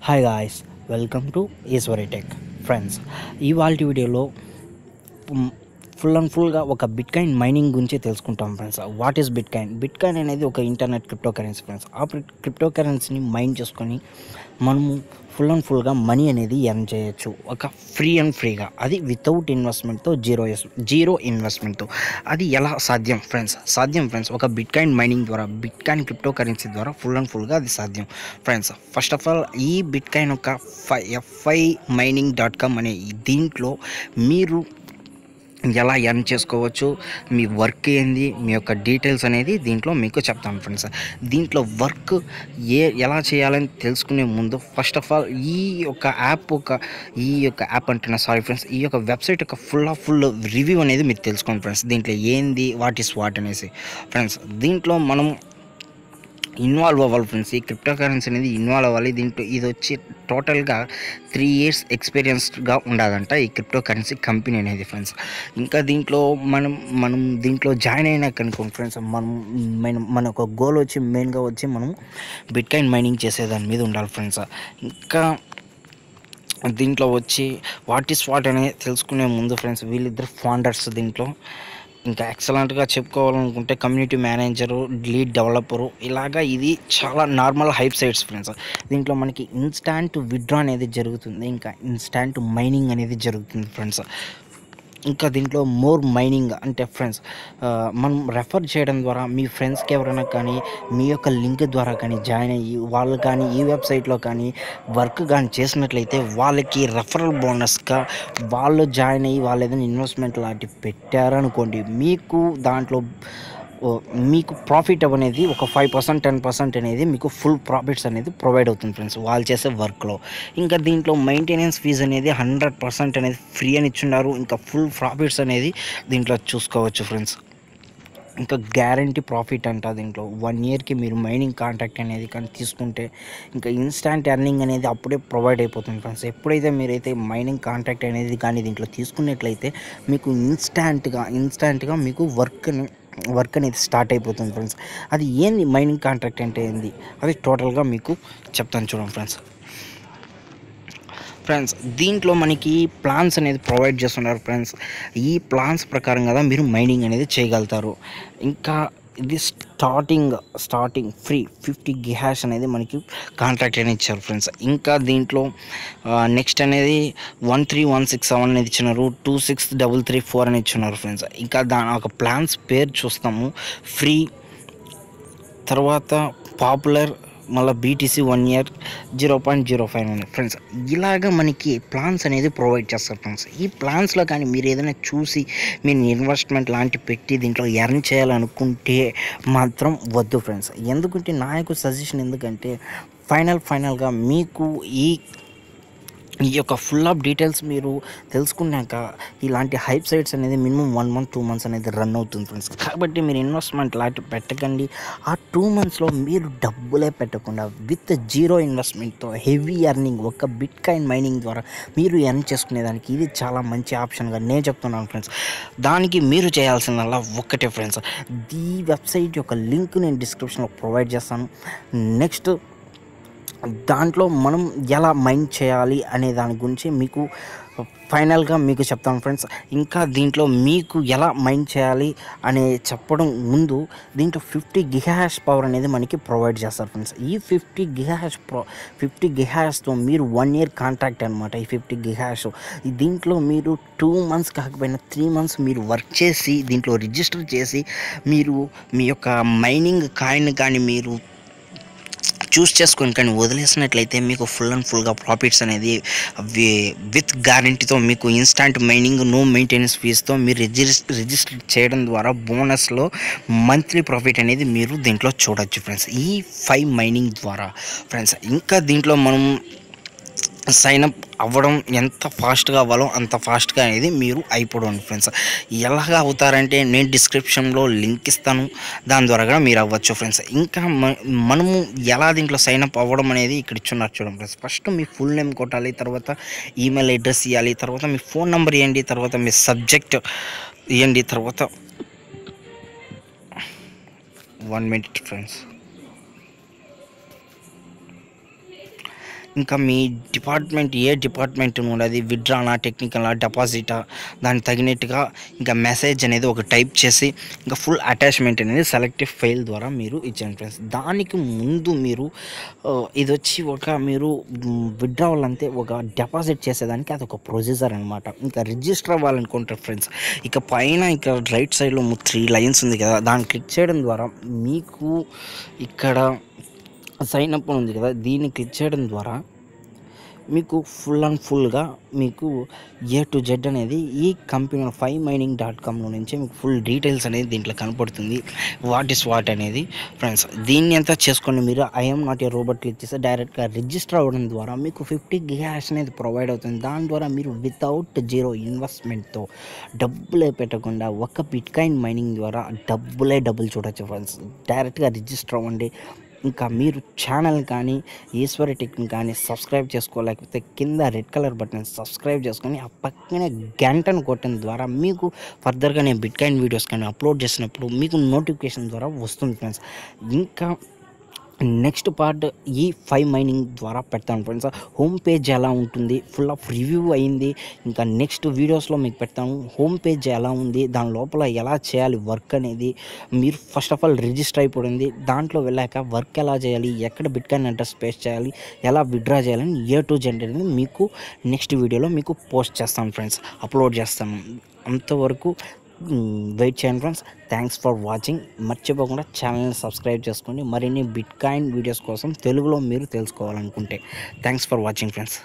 Hi guys, welcome to Eshwari tech friends. ఇవాల్టి వీడియోలో ఫుల్గా ఒక బిట్కాయిన్ మైనింగ్ గురించి తెలుసుకుంటాం ఫ్రెండ్స్. వాట్ ఈస్ బిట్కాయిన్ అనేది ఒక ఇంటర్నెట్ క్రిప్టో కరెన్సీ ఫ్రెండ్స్. ఆ క్రిప్టో కరెన్సీని మైన్ చేసుకొని మనము ఫుల్గా మనీ అనేది ఎర్న్ చేయొచ్చు, ఒక ఫ్రీగా. అది వితౌట్ ఇన్వెస్ట్మెంట్తో, జీరో ఇన్వెస్ట్మెంట్తో. అది ఎలా సాధ్యం ఫ్రెండ్స్? ఒక బిట్కాయిన్ మైనింగ్ ద్వారా, బిట్కాయిన్ క్రిప్టో కరెన్సీ ద్వారా ఫుల్గా అది సాధ్యం ఫ్రెండ్స్. ఫస్ట్ ఆఫ్ ఆల్, ఈ బిట్కాయిన్ ఒక FImining.com అనే దీంట్లో మీరు ఎలా ఎర్న్ చేసుకోవచ్చు, మీ వర్క్ ఏంది, మీ యొక్క డీటెయిల్స్ అనేది దీంట్లో మీకు చెప్తాను ఫ్రెండ్స్. దీంట్లో వర్క్ ఎలా చేయాలని తెలుసుకునే ముందు ఫస్ట్ ఆఫ్ ఆల్ ఈ యొక్క యాప్ అంటున్నా, సారీ ఫ్రెండ్స్, ఈ యొక్క వెబ్సైట్ యొక్క ఫుల్ రివ్యూ అనేది మీరు తెలుసుకోండి ఫ్రెండ్స్. దీంట్లో ఏంది, వాట్ ఈస్ వాట్ అనేసి ఫ్రెండ్స్. దీంట్లో మనం ఇన్వాల్వ్ అవ్వాలి ఫ్రెండ్స్. ఈ క్రిప్టో కరెన్సీ అనేది ఇన్వాల్వ్ అవ్వాలి. దీంట్లో ఇది వచ్చి టోటల్గా 3 years ఎక్స్పీరియన్స్డ్గా ఉండాలంట ఈ క్రిప్టో కరెన్సీ కంపెనీ అనేది ఫ్రెండ్స్. ఇంకా దీంట్లో మనం దీంట్లో జాయిన్ అయినాక అనుకోండి ఫ్రెండ్స్, మన ఒక గోల్ వచ్చి మెయిన్గా వచ్చి మనం బిట్కాయిన్ మైనింగ్ చేసేదాని మీద ఉండాలి ఫ్రెండ్స్. ఇంకా దీంట్లో వచ్చి వాట్ ఈస్ వాట్ అనేది తెలుసుకునే ముందు ఫ్రెండ్స్, వీళ్ళిద్దరు ఫౌండర్స్ దీంట్లో. ఇంకా ఎక్సలెంట్గా చెప్పుకోవాలనుకుంటే కమ్యూనిటీ మేనేజరు, లీడ్ డెవలపరు, ఇలాగా ఇది చాలా నార్మల్ హైప్ సైట్స్ ఫ్రెండ్స్. దీంట్లో మనకి ఇన్స్టాంట్ విత్డ్రా అనేది జరుగుతుంది, ఇంకా ఇన్స్టాంట్ మైనింగ్ అనేది జరుగుతుంది ఫ్రెండ్స్. ఇంకా దీంట్లో మోర్ మైనింగ్ అంటే ఫ్రెండ్స్, మనం రెఫర్ చేయడం ద్వారా మీ ఫ్రెండ్స్కి ఎవరైనా కానీ మీ యొక్క లింక్ ద్వారా కానీ జాయిన్ అయ్యి వాళ్ళు కానీ ఈ వెబ్సైట్లో కానీ వర్క్ కానీ చేసినట్లయితే వాళ్ళకి రెఫరల్ బోనస్గా వాళ్ళు జాయిన్ అయ్యి వాళ్ళు ఏదైనా ఇన్వెస్ట్మెంట్ లాంటివి పెట్టారనుకోండి, మీకు దాంట్లో మీకు ప్రాఫిట్ అనేది ఒక 5%, 10% అనేది మీకు ఫుల్ ప్రాఫిట్స్ అనేది ప్రొవైడ్ అవుతుంది ఫ్రెండ్స్ వాళ్ళు చేసే వర్క్లో. ఇంకా దీంట్లో మెయింటెనెన్స్ ఫీజు అనేది 100% అనేది ఫ్రీ అని ఇచ్చున్నారు. ఇంకా ఫుల్ ప్రాఫిట్స్ అనేది దీంట్లో చూసుకోవచ్చు ఫ్రెండ్స్. ఇంకా గ్యారంటీ ప్రాఫిట్ అంట. దీంట్లో 1 yearకి మీరు మైనింగ్ కాంట్రాక్ట్ అనేది కానీ తీసుకుంటే ఇంకా ఇన్స్టాంట్ ఎర్నింగ్ అనేది అప్పుడే ప్రొవైడ్ అయిపోతుంది ఫ్రెండ్స్. ఎప్పుడైతే మీరైతే మైనింగ్ కాంట్రాక్ట్ అనేది కానీ దీంట్లో తీసుకున్నట్లయితే మీకు ఇన్స్టాంట్గా మీకు వర్క్ అనేది స్టార్ట్ అయిపోతుంది ఫ్రెండ్స్. అది ఏంది మైనింగ్ కాంట్రాక్ట్ అంటే ఏంది, అది టోటల్గా మీకు చెప్తాను చూడండి ఫ్రెండ్స్. దీంట్లో మనకి ప్లాన్స్ అనేది ప్రొవైడ్ చేస్తున్నారు ఫ్రెండ్స్. ఈ ప్లాన్స్ ప్రకారం కదా మీరు మైనింగ్ అనేది చేయగలుగుతారు. ఇంకా ఇది స్టార్టింగ్ ఫ్రీ 50 GH అనేది మనకి కాంట్రాక్ట్ అనేది ఇచ్చారు ఫ్రెండ్స్. ఇంకా దీంట్లో నెక్స్ట్ అనేది 13167 అనేది ఇచ్చినారు, 26334 అని ఇచ్చినారు ఫ్రెండ్స్. ఇంకా దాని ఒక ప్లాన్స్ పేరు చూస్తాము, ఫ్రీ, తర్వాత పాపులర్, మళ్ళీ BTC 1 year 0.05 అని ఫ్రెండ్స్. ఇలాగ మనకి ప్లాన్స్ అనేది ప్రొవైడ్ చేస్తారు ఫ్రెండ్స్. ఈ ప్లాన్స్లో కానీ మీరు ఏదైనా చూసి మీరు ఇన్వెస్ట్మెంట్ లాంటి పెట్టి దీంట్లో ఎర్న్ చేయాలనుకుంటే మాత్రం వద్దు ఫ్రెండ్స్. ఎందుకంటే నా యొక్క సజెషన్ ఎందుకంటే ఫైనల్గా మీకు ఈ యొక్క ఫుల్ ఆఫ్ డీటెయిల్స్ మీరు తెలుసుకున్నాక ఇలాంటి హైప్ సైట్స్ అనేది మినిమం 1 month 2 months అనేది రన్ అవుతుంది ఫ్రెండ్స్. కాబట్టి మీరు ఇన్వెస్ట్మెంట్ లాంటి పెట్టకండి. ఆ 2 monthsలో మీరు డబ్బులే పెట్టకుండా విత్ జీరో ఇన్వెస్ట్మెంట్తో హెవీ ఎర్నింగ్ ఒక బిట్కాయిన్ మైనింగ్ ద్వారా మీరు ఎర్న్ చేసుకునేదానికి ఇది చాలా మంచి ఆప్షన్గా నేను చెప్తున్నాను ఫ్రెండ్స్. దానికి మీరు చేయాల్సిందల్లా ఒక్కటే ఫ్రెండ్స్, ఈ వెబ్సైట్ యొక్క లింక్ నేను డిస్క్రిప్షన్లో ప్రొవైడ్ చేస్తాను. నెక్స్ట్ దాంట్లో మనం ఎలా మైన్ చేయాలి అనే దాని గురించి మీకు ఫైనల్గా మీకు చెప్తాను ఫ్రెండ్స్. ఇంకా దీంట్లో మీకు ఎలా మైన్ చేయాలి అనే చెప్పడం ముందు దీంట్లో 50 GH పవర్ అనేది మనకి ప్రొవైడ్ చేస్తారు ఫ్రెండ్స్. ఈ 50 GHతో మీరు 1 year కాంట్రాక్ట్ అనమాట. ఈ 50 GH దీంట్లో మీరు 2 months కాకపోయినా 3 months మీరు వర్క్ చేసి దీంట్లో రిజిస్టర్ చేసి మీరు మీ యొక్క మైనింగ్ కాయిన్ కానీ మీరు చూస్ చేసుకొని కానీ వదిలేసినట్లయితే మీకు ఫుల్గా ప్రాఫిట్స్ అనేది విత్ గ్యారంటీతో మీకు ఇన్స్టాంట్ మైనింగ్, నో మెయింటెనెన్స్ ఫీజుతో మీరు రిజిస్టర్ చేయడం ద్వారా బోనస్లో మంత్లీ ప్రాఫిట్ అనేది మీరు దీంట్లో చూడొచ్చు ఫ్రెండ్స్, ఈ 5 మైనింగ్ ద్వారా ఫ్రెండ్స్. ఇంకా దీంట్లో మనం సైన్అప్ అవ్వడం ఎంత ఫాస్ట్గా అవ్వాలో అంత ఫాస్ట్గా అనేది మీరు అయిపోవడం ఫ్రెండ్స్. ఎలాగ అవుతారంటే నేను డిస్క్రిప్షన్లో లింక్ ఇస్తాను, దాని ద్వారా మీరు అవ్వచ్చు ఫ్రెండ్స్. ఇంకా మనము ఎలా దీంట్లో సైన్అప్ అవ్వడం అనేది ఇక్కడ ఇచ్చున్నారు చూడండి ఫ్రెండ్స్. ఫస్ట్ మీ ఫుల్ నేమ్ కొట్టాలి, తర్వాత ఈమెయిల్ అడ్రస్ ఇవ్వాలి, తర్వాత మీ ఫోన్ నెంబర్ ఇవ్వండి, తర్వాత మీ సబ్జెక్ట్ ఇవ్వండి, తర్వాత 1 minute ఫ్రెండ్స్. ఇంకా మీ డిపార్ట్మెంట్ ఏ డిపార్ట్మెంట్ ఉన్నది, విత్డ్రానా, టెక్నికలా, డిపాజిటా, దానికి తగినట్టుగా ఇంకా మెసేజ్ అనేది ఒక టైప్ చేసి ఇంకా ఫుల్ అటాచ్మెంట్ అనేది సెలెక్టివ్ ఫైల్ ద్వారా మీరు ఇచ్చేయండి ఫ్రెండ్స్. దానికి ముందు మీరు ఇది వచ్చి ఒక మీరు విత్డ్రావల్ అంతే, ఒక డిపాజిట్ చేసేదానికి అదొక ప్రొసీజర్ అనమాట. ఇంకా రిజిస్టర్ అవ్వాలనుకుంటారు ఫ్రెండ్స్, ఇక పైన ఇక రైట్ సైడ్లో 3 లైన్స్ ఉంది కదా, దాన్ని క్లిక్ చేయడం ద్వారా మీకు ఇక్కడ సైన్ అప్ ఉంది కదా, దీన్ని క్లిక్ చేయడం ద్వారా మీకు ఫుల్ అండ్ ఫుల్గా మీకు ఏ టు జెడ్ అనేది ఈ కంపెనీ FiveMining.comలో నుంచి మీకు ఫుల్ డీటెయిల్స్ అనేది దీంట్లో కనపడుతుంది, వాట్ ఇస్ వాట్ అనేది ఫ్రెండ్స్. దీన్ని అంతా చేసుకొని మీరు I'm not a robot click చేస్తే డైరెక్ట్గా రిజిస్టర్ అవ్వడం ద్వారా మీకు 50 గిగాస్ అనేది ప్రొవైడ్ అవుతుంది. దాని ద్వారా మీరు వితౌట్ జీరో ఇన్వెస్ట్మెంట్తో డబ్బులే పెట్టకుండా ఒక బిట్కాయిన్ మైనింగ్ ద్వారా డబ్బులు చూడొచ్చు ఫ్రెండ్స్. డైరెక్ట్గా రిజిస్టర్ అవ్వండి. ఇంకా మీరు ఛానల్ కానీ ఈశ్వరి టెక్ని కానీ సబ్స్క్రైబ్ చేసుకోలేకపోతే కింద రెడ్ కలర్ బటన్ సబ్స్క్రైబ్ చేసుకొని ఆ పక్కనే గంటను కొట్టడం ద్వారా మీకు ఫర్దర్గా నేను బిట్కాయిన్ వీడియోస్ కానీ అప్లోడ్ చేసినప్పుడు మీకు నోటిఫికేషన్ ద్వారా వస్తుంది ఫ్రెండ్స్. ఇంకా నెక్స్ట్ పార్ట్ ఈ మైనింగ్ ద్వారా పెడతాను ఫ్రెండ్స్. హోమ్ పేజ్ ఎలా ఉంటుంది, ఫుల్ ఆఫ్ రివ్యూ అయింది. ఇంకా నెక్స్ట్ వీడియోస్లో మీకు పెడతాను హోమ్ పేజ్ ఎలా ఉంది, దాని లోపల ఎలా చేయాలి వర్క్ అనేది. మీరు ఫస్ట్ ఆఫ్ ఆల్ రిజిస్టర్ అయిపోయింది, దాంట్లో వెళ్ళాక వర్క్ ఎలా చేయాలి, ఎక్కడ బిట్కాయిన్ అడ్రస్ పేస్ట్ చేయాలి, ఎలా విత్డ్రా చేయాలని ఏ టు జెడ్ అనేది మీకు నెక్స్ట్ వీడియోలో మీకు పోస్ట్ చేస్తాను ఫ్రెండ్స్, అప్లోడ్ చేస్తాను. అంతవరకు వెయిట్ చేయండి ఫ్రెండ్స్. Thanks for watching. మర్చిపోకుండా ఛానల్ని సబ్స్క్రైబ్ చేసుకోండి మరిన్ని బిట్కాయిన్ వీడియోస్ కోసం తెలుగులో మీరు తెలుసుకోవాలనుకుంటే. Thanks for watching friends.